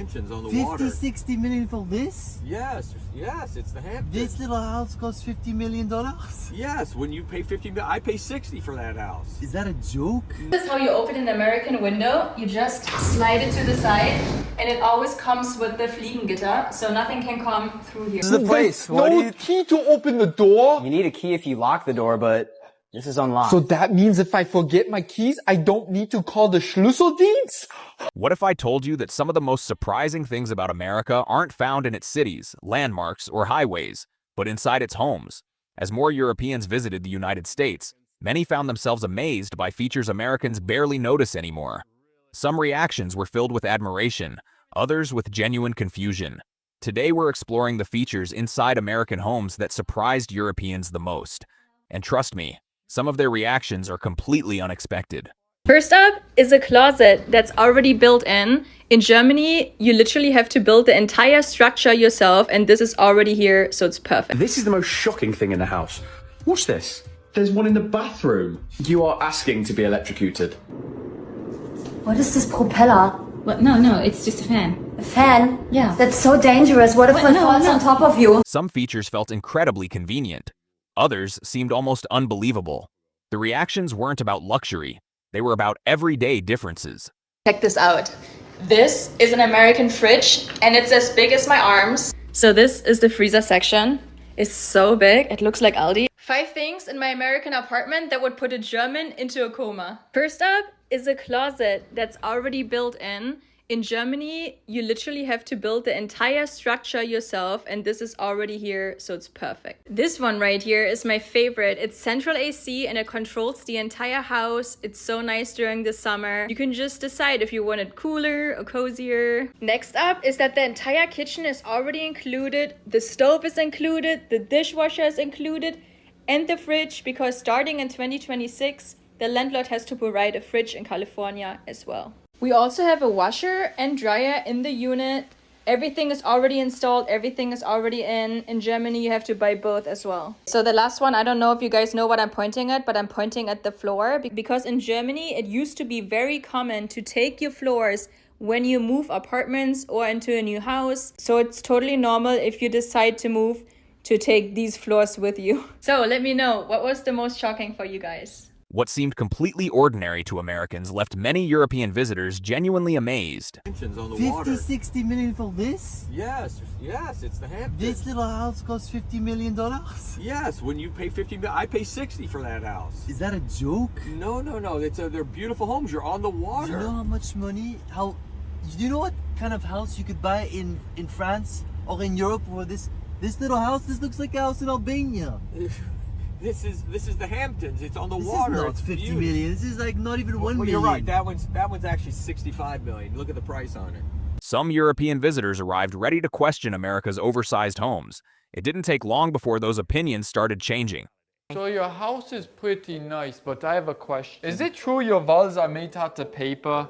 On the 50, water. 60 million for this? Yes, it's the Hamptons. This little house costs $50 million? Yes, when you pay 50 million, I pay 60 for that house. Is that a joke? This is how you open an American window. You just slide it to the side, and it always comes with the Fliegengitter, so nothing can come through here. This is the place. No key to open the door. You need a key if you lock the door, but this is unlocked. So that means if I forget my keys, I don't need to call the Schlüsseldienst? What if I told you that some of the most surprising things about America aren't found in its cities, landmarks, or highways, but inside its homes? As more Europeans visited the United States, many found themselves amazed by features Americans barely notice anymore. Some reactions were filled with admiration, others with genuine confusion. Today we're exploring the features inside American homes that surprised Europeans the most. And trust me, some of their reactions are completely unexpected. First up is a closet that's already built in. In Germany, you literally have to build the entire structure yourself, and this is already here, so it's perfect. This is the most shocking thing in the house. What's this? There's one in the bathroom. You are asking to be electrocuted. What is this propeller? What? No, it's just a fan. A fan? Yeah. That's so dangerous. What if it falls on top of you? Some features felt incredibly convenient. Others seemed almost unbelievable. The reactions weren't about luxury. They were about everyday differences. Check this out. This is an American fridge, and it's as big as my arms. So this is the freezer section. It's so big, it looks like Aldi. 5 things in my American apartment that would put a German into a coma. First up is a closet that's already built in. In Germany, you literally have to build the entire structure yourself, and this is already here, so it's perfect. This one right here is my favorite. It's central AC and it controls the entire house. It's so nice during the summer. You can just decide if you want it cooler or cozier. Next up is that the entire kitchen is already included. The stove is included, the dishwasher is included, and the fridge, because starting in 2026, the landlord has to provide a fridge in California as well. We also have a washer and dryer in the unit. Everything is already installed, everything is already in. In Germany, you have to buy both as well. So the last one, I don't know if you guys know what I'm pointing at, but I'm pointing at the floor. Because in Germany, it used to be very common to take your floors when you move apartments or into a new house. So it's totally normal if you decide to move to take these floors with you. So let me know, what was the most shocking for you guys? What seemed completely ordinary to Americans left many European visitors genuinely amazed. On the 50, water. 60 million for this? Yes, it's the Hamptons. This little house costs $50 million? Yes, when you pay 50 million, I pay 60 for that house. Is that a joke? No, they're beautiful homes. You're on the water. Do you know how much money, do you know what kind of house you could buy in France or in Europe for this little house? This looks like a house in Albania. This is the Hamptons. It's on the This water. is not It's 50 beautiful. million. This is like not even 1 Well, million. you're right. That one's actually 65 million. Look at the price on it. Some European visitors arrived ready to question America's oversized homes. It didn't take long before those opinions started changing. So your house is pretty nice, but I have a question. Is it true your walls are made out of paper?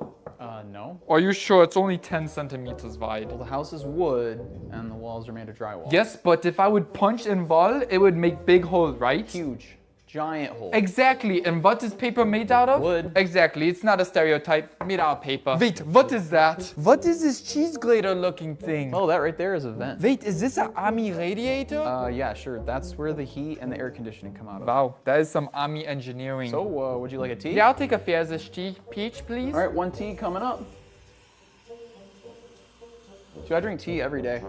No. Or are you sure it's only 10 centimeters wide? Well, the house is wood and the walls are made of drywall. Yes, but if I would punch in wall, it would make big hole, right? Huge, giant hole. Exactly. And what is paper made out of? Wood. Exactly. It's not a stereotype. Made out of paper. Wait, what is that? What is this cheese grater looking thing? Oh, that right there is a vent. Wait, is this an army radiator? Yeah, sure. That's where the heat and the air conditioning come out of. Wow, that is some army engineering. So, would you like a tea? Yeah, I'll take a Pfirsich tea. Peach, please. All right, 1 tea coming up. So I drink tea every day.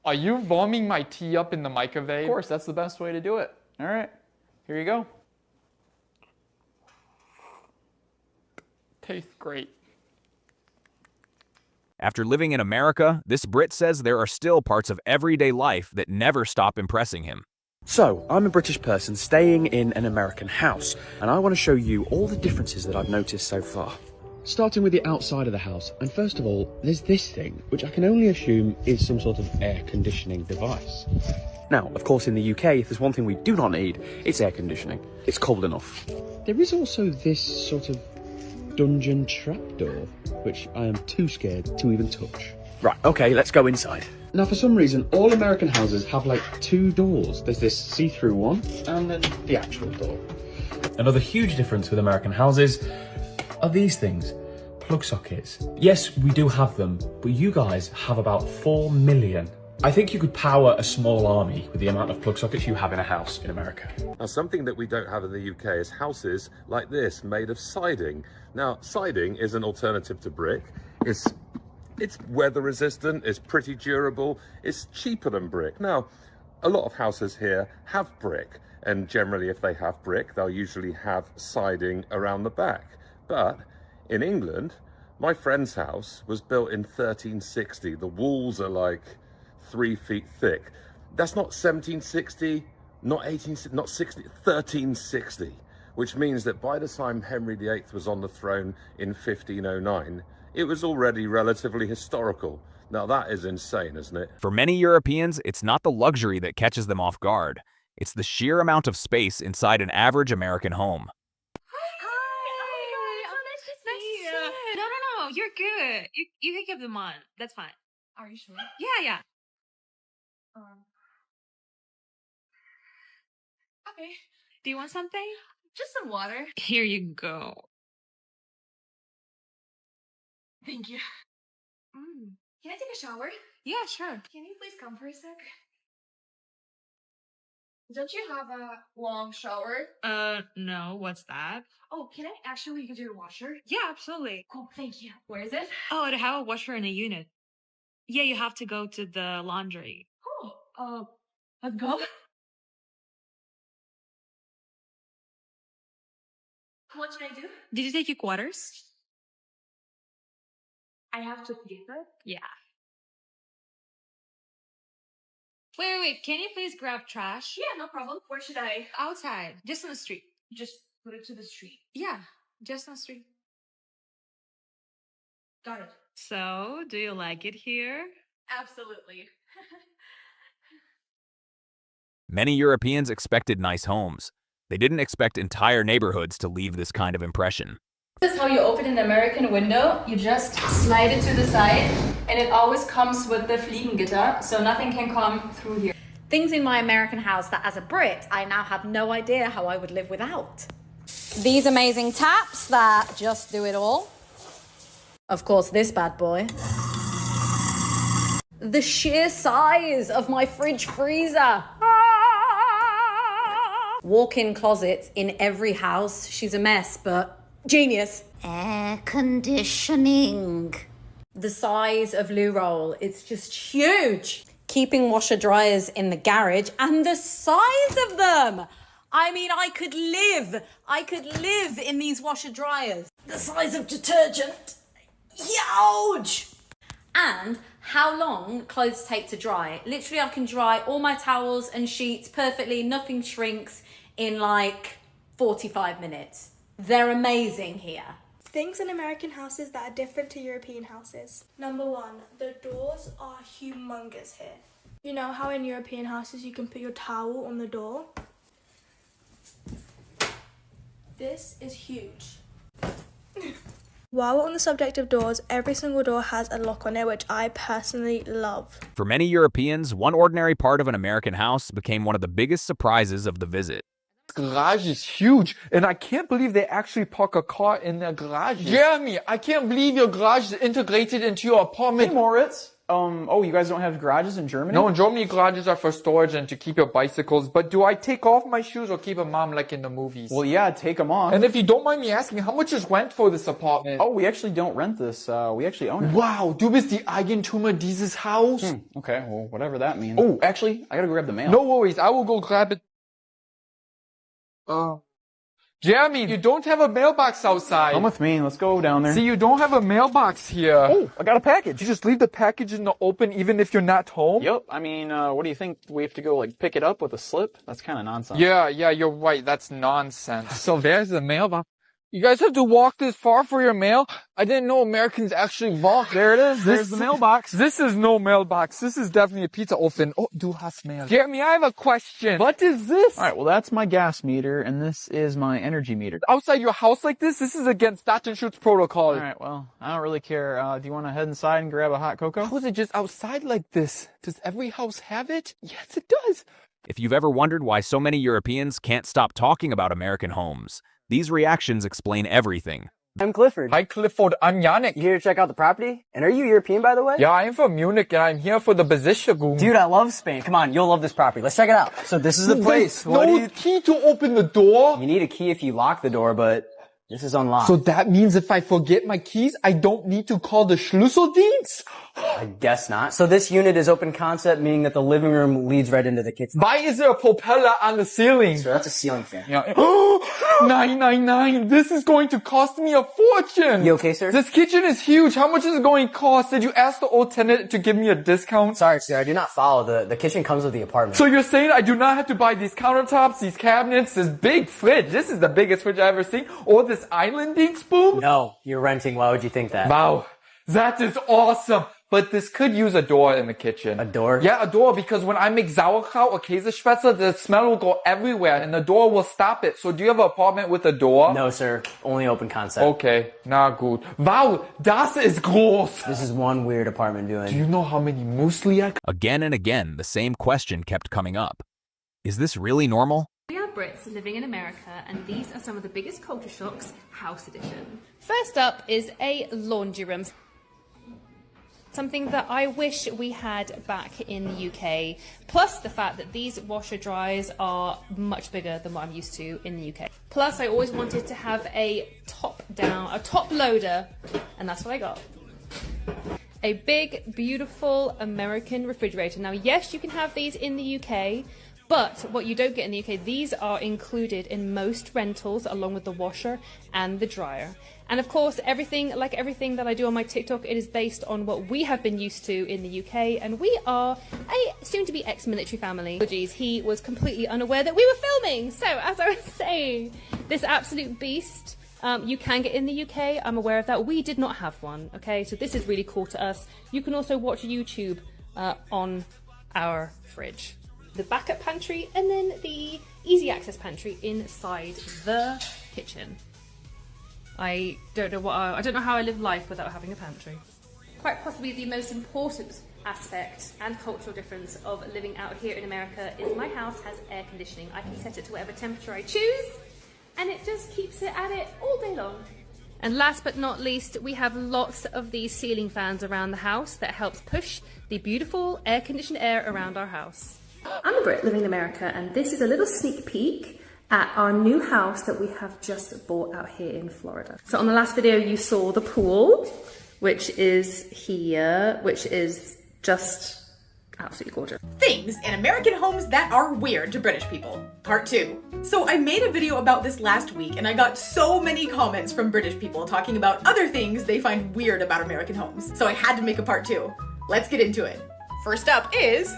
Are you warming my tea up in the microwave? Of course, that's the best way to do it. All right, here you go. Tastes great. After living in America, this Brit says there are still parts of everyday life that never stop impressing him. So, I'm a British person staying in an American house, and I want to show you all the differences that I've noticed so far. Starting with the outside of the house, and first of all, there's this thing, which I can only assume is some sort of air conditioning device. Now, of course, in the UK, if there's one thing we do not need, it's air conditioning. It's cold enough. There is also this sort of dungeon trapdoor, which I am too scared to even touch. Right, okay, let's go inside. Now, for some reason, all American houses have like 2 doors. There's this see-through one, and then the actual door. Another huge difference with American houses are these things. plug sockets. Yes, we do have them, but you guys have about 4 million. I think you could power a small army with the amount of plug sockets you have in a house in America. Now, something that we don't have in the UK is houses like this made of siding. Now, siding is an alternative to brick. It's weather resistant, it's pretty durable, it's cheaper than brick. Now, a lot of houses here have brick, and generally if they have brick, they'll usually have siding around the back. But in England, my friend's house was built in 1360. The walls are like 3 feet thick. That's not 1760, not 1860, not 60, 1360, which means that by the time Henry VIII was on the throne in 1509, it was already relatively historical. Now that is insane, isn't it? For many Europeans, it's not the luxury that catches them off guard. It's the sheer amount of space inside an average American home. No, you're good. You can keep them on. That's fine. Are you sure? Yeah. Okay. Do you want something? Just some water. Here you go. Thank you. Can I take a shower? Yeah, sure. Can you please come for a sec? Don't you have a long shower? No. What's that? Oh, can I actually use your washer? Yeah, absolutely. Cool, thank you. Where is it? Oh, I have a washer in a unit. Yeah, you have to go to the laundry. Oh, let's go. What should I do? Did you take your quarters? I have to pay for it? Yeah. Wait. Can you please grab trash? Yeah, no problem. Where should I? Outside. Just on the street. Just put it to the street? Yeah, just on the street. Got it. So, do you like it here? Absolutely. Many Europeans expected nice homes. They didn't expect entire neighborhoods to leave this kind of impression. This is how you open an American window. You just slide it to the side, and it always comes with the Fliegengitter, so nothing can come through here. Things in my American house that as a Brit, I now have no idea how I would live without. These amazing taps that just do it all. Of course, this bad boy. The sheer size of my fridge freezer. Walk-in closet in every house. She's a mess, but genius. Air conditioning. The size of loo roll, it's just huge. Keeping washer dryers in the garage and the size of them. I mean, I could live in these washer dryers. The size of detergent, huge. And how long clothes take to dry. Literally, I can dry all my towels and sheets perfectly, nothing shrinks in like 45 minutes. They're amazing here. Things in American houses that are different to European houses. Number one, the doors are humongous here. You know how in European houses you can put your towel on the door? This is huge. While we're on the subject of doors, every single door has a lock on it, which I personally love. For many Europeans, one ordinary part of an American house became one of the biggest surprises of the visit. Garage is huge, and I can't believe they actually park a car in their garage. Jeremy, I can't believe your garage is integrated into your apartment. Hey, Moritz. You guys don't have garages in Germany? No, in Germany, garages are for storage and to keep your bicycles. But do I take off my shoes or keep them on like in the movies? Well, yeah, take them off. And if you don't mind me asking, how much is rent for this apartment? Oh, we actually don't rent this. We actually own it. Wow, du bist die Eigentümer dieses Haus? Okay, well, whatever that means. Oh, actually, I gotta go grab the mail. No worries, I will go grab it. Jeremy, you don't have a mailbox outside. Come with me. Let's go down there. See, you don't have a mailbox here. Oh, I got a package. You just leave the package in the open even if you're not home? Yep. I mean, what do you think? We have to go, like, pick it up with a slip? That's kind of nonsense. Yeah, you're right. That's nonsense. So there's the mailbox. You guys have to walk this far for your mail? I didn't know Americans actually walk. There it is. There's the mailbox. This is no mailbox. This is definitely a pizza oven. Oh, du hast mail. Jeremy, I have a question. What is this? All right, well, that's my gas meter, and this is my energy meter. Outside your house like this is against Datenschutz protocol. All right, well, I don't really care. Do you want to head inside and grab a hot cocoa? How is it just outside like this? Does every house have it? Yes, it does. If you've ever wondered why so many Europeans can't stop talking about American homes, these reactions explain everything. I'm Clifford. Hi, Clifford. I'm Yannick. You here to check out the property? And are you European, by the way? Yeah, I'm from Munich, and I'm here for the Besichtigung. Dude, I love Spain. Come on, you'll love this property. Let's check it out. So this is the place. No key to open the door? You need a key if you lock the door, but this is unlocked. So that means if I forget my keys, I don't need to call the Schlüsseldienst? I guess not. So this unit is open concept, meaning that the living room leads right into the kitchen. Why is there a propeller on the ceiling? So that's a ceiling fan. Yeah. 999. This is going to cost me a fortune. You okay, sir? This kitchen is huge. How much is it going to cost? Did you ask the old tenant to give me a discount? Sorry, sir. I do not follow. The kitchen comes with the apartment. So you're saying I do not have to buy these countertops, these cabinets, this big fridge. This is the biggest fridge I've ever seen. Or this islanding spoon? No, you're renting. Why would you think that? Wow. That is awesome. But this could use a door in the kitchen. A door? Yeah, a door, because when I make sauerkraut or Käsespätzle, the smell will go everywhere and the door will stop it. So do you have an apartment with a door? No, sir. Only open concept. Okay, na gut. Wow, das ist groß. This is one weird apartment Do doing. you know how many muesli I... Again and again, the same question kept coming up. Is this really normal? We are Brits living in America, and these are some of the biggest culture shocks, house edition. First up is a laundry room. Something that I wish we had back in the UK, plus the fact that these washer dryers are much bigger than what I'm used to in the UK. Plus, I always wanted to have a top loader, and that's what I got. A big, beautiful American refrigerator. Now, yes, you can have these in the UK, but what you don't get in the UK, these are included in most rentals along with the washer and the dryer. And of course, everything that I do on my TikTok, it is based on what we have been used to in the UK, and we are a soon-to-be ex-military family. Apologies, he was completely unaware that we were filming. So, as I was saying, this absolute beast, you can get in the UK. I'm aware of that. We did not have one, okay? So this is really cool to us. You can also watch YouTube on our fridge. The backup pantry, and then the easy access pantry inside the kitchen. I don't know how I live life without having a pantry. Quite possibly the most important aspect and cultural difference of living out here in America is my house has air conditioning. I can set it to whatever temperature I choose, and it just keeps it at it all day long. And last but not least, we have lots of these ceiling fans around the house that helps push the beautiful air-conditioned air around our house. I'm a Brit living in America, and this is a little sneak peek at our new house that we have just bought out here in Florida. So on the last video you saw the pool, which is here, which is just absolutely gorgeous. Things in American homes that are weird to British people, part 2. So I made a video about this last week, and I got so many comments from British people talking about other things they find weird about American homes. So I had to make a part 2. Let's get into it. First up is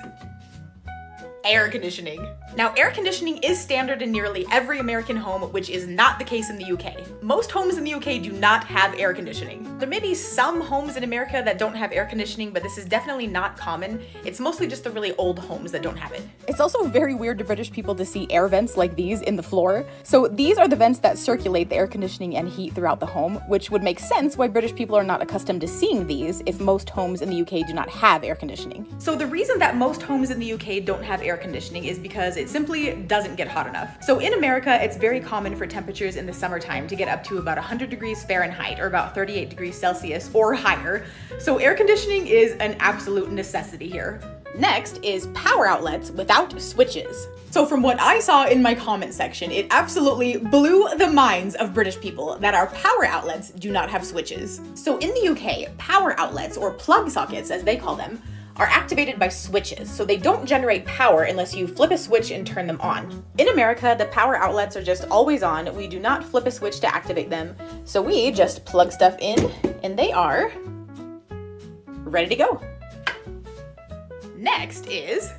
air conditioning. Now, air conditioning is standard in nearly every American home, which is not the case in the UK. Most homes in the UK do not have air conditioning. There may be some homes in America that don't have air conditioning, but this is definitely not common. It's mostly just the really old homes that don't have it. It's also very weird to British people to see air vents like these in the floor. So these are the vents that circulate the air conditioning and heat throughout the home, which would make sense why British people are not accustomed to seeing these if most homes in the UK do not have air conditioning. So the reason that most homes in the UK don't have air conditioning is because it simply doesn't get hot enough. So in America, it's very common for temperatures in the summertime to get up to about 100 degrees Fahrenheit or about 38 degrees Celsius or higher. So air conditioning is an absolute necessity here. Next is power outlets without switches. So from what I saw in my comment section, it absolutely blew the minds of British people that our power outlets do not have switches. So in the UK, power outlets, or plug sockets as they call them, are activated by switches, so they don't generate power unless you flip a switch and turn them on. In America, the power outlets are just always on. We do not flip a switch to activate them, so we just plug stuff in, and they are ready to go. Next is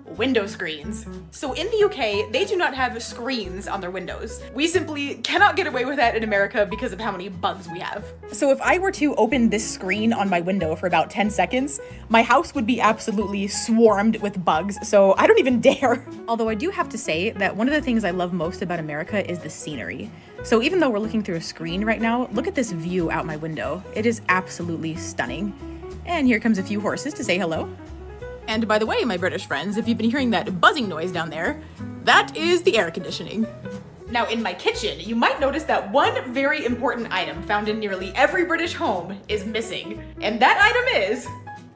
window screens. So in the UK, they do not have screens on their windows. We simply cannot get away with that in America because of how many bugs we have. So if I were to open this screen on my window for about 10 seconds, my house would be absolutely swarmed with bugs, so I don't even dare. Although I do have to say that one of the things I love most about America is the scenery. So even though we're looking through a screen right now, look at this view out my window. It is absolutely stunning. And here comes a few horses to say hello. And by the way, my British friends, if you've been hearing that buzzing noise down there, that is the air conditioning. Now in my kitchen, you might notice that one very important item found in nearly every British home is missing. And that item is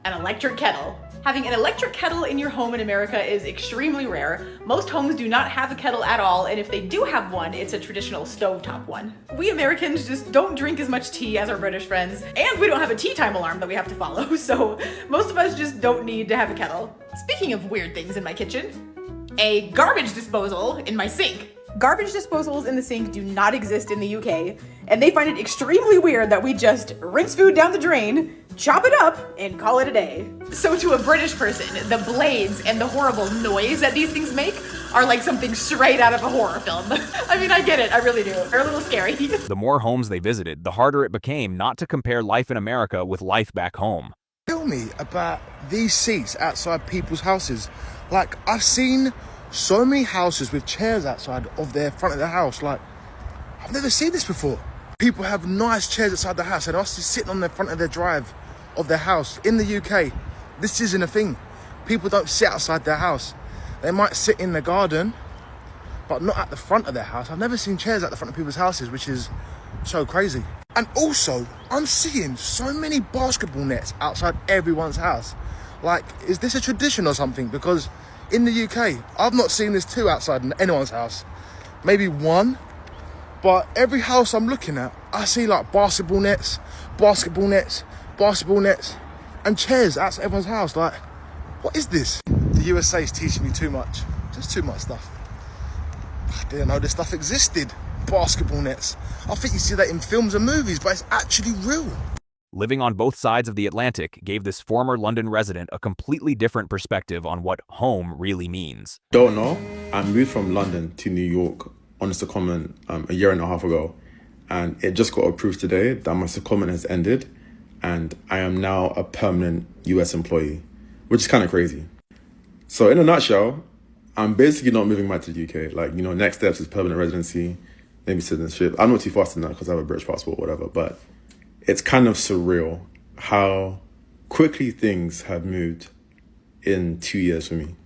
an electric kettle. Having an electric kettle in your home in America is extremely rare. Most homes do not have a kettle at all, and if they do have one, it's a traditional stovetop one. We Americans just don't drink as much tea as our British friends, and we don't have a tea time alarm that we have to follow, so most of us just don't need to have a kettle. Speaking of weird things in my kitchen, a garbage disposal in my sink. Garbage disposals in the sink do not exist in the UK, and they find it extremely weird that we just rinse food down the drain, chop it up, and call it a day. So to a British person, the blades and the horrible noise that these things make are like something straight out of a horror film. I mean, I get it, I really do. They're a little scary. The more homes they visited, the harder it became not to compare life in America with life back home. Tell me about these seats outside people's houses. Like, I've seen so many houses with chairs outside of their front of the house. Like, I've never seen this before. People have nice chairs outside the house and are sitting on the front of their drive of their house. In the UK, this isn't a thing. People don't sit outside their house. They might sit in the garden, but not at the front of their house. I've never seen chairs at the front of people's houses, which is so crazy. And also, I'm seeing so many basketball nets outside everyone's house. Like, is this a tradition or something? Because in the UK, I've not seen this too outside anyone's house. Maybe one, but every house I'm looking at, I see like basketball nets, and chairs outside everyone's house. Like, what is this? The USA is teaching me too much, just too much stuff. I didn't know this stuff existed, basketball nets. I think you see that in films and movies, but it's actually real. Living on both sides of the Atlantic gave this former London resident a completely different perspective on what home really means. Don't know. I moved from London to New York on a secondment a year and a half ago, and it just got approved today that my secondment has ended, and I am now a permanent US employee, which is kind of crazy. So in a nutshell, I'm basically not moving back to the UK. Like, you know, next steps is permanent residency, maybe citizenship. I'm not too fast in that because I have a British passport or whatever, but it's kind of surreal how quickly things have moved in 2 years for me.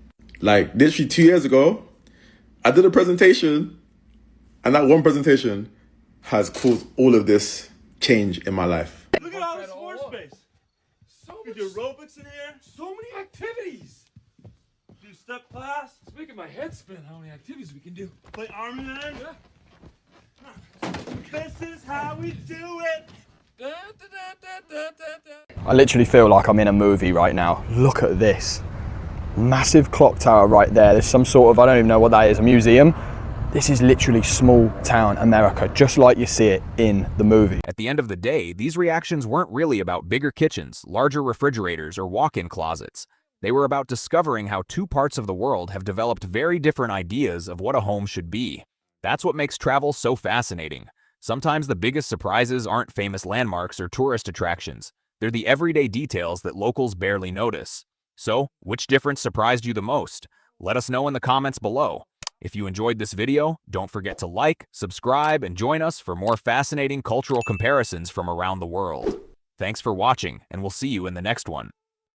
Like, literally 2 years ago, I did a presentation, and that one presentation has caused all of this change in my life. Look at all this floor space. We do aerobics in here. So many activities. Do step class. It's making my head spin how many activities we can do. Play Army Man. Yeah. This is how we do it. I literally feel like I'm in a movie right now. Look at this. Massive clock tower right there. There's some sort of, I don't even know what that is, a museum. This is literally small town America, just like you see it in the movie. At the end of the day, these reactions weren't really about bigger kitchens, larger refrigerators, or walk-in closets. They were about discovering how two parts of the world have developed very different ideas of what a home should be. That's what makes travel so fascinating. Sometimes the biggest surprises aren't famous landmarks or tourist attractions. They're the everyday details that locals barely notice. So, which difference surprised you the most? Let us know in the comments below. If you enjoyed this video, don't forget to like, subscribe, and join us for more fascinating cultural comparisons from around the world. Thanks for watching, and we'll see you in the next one.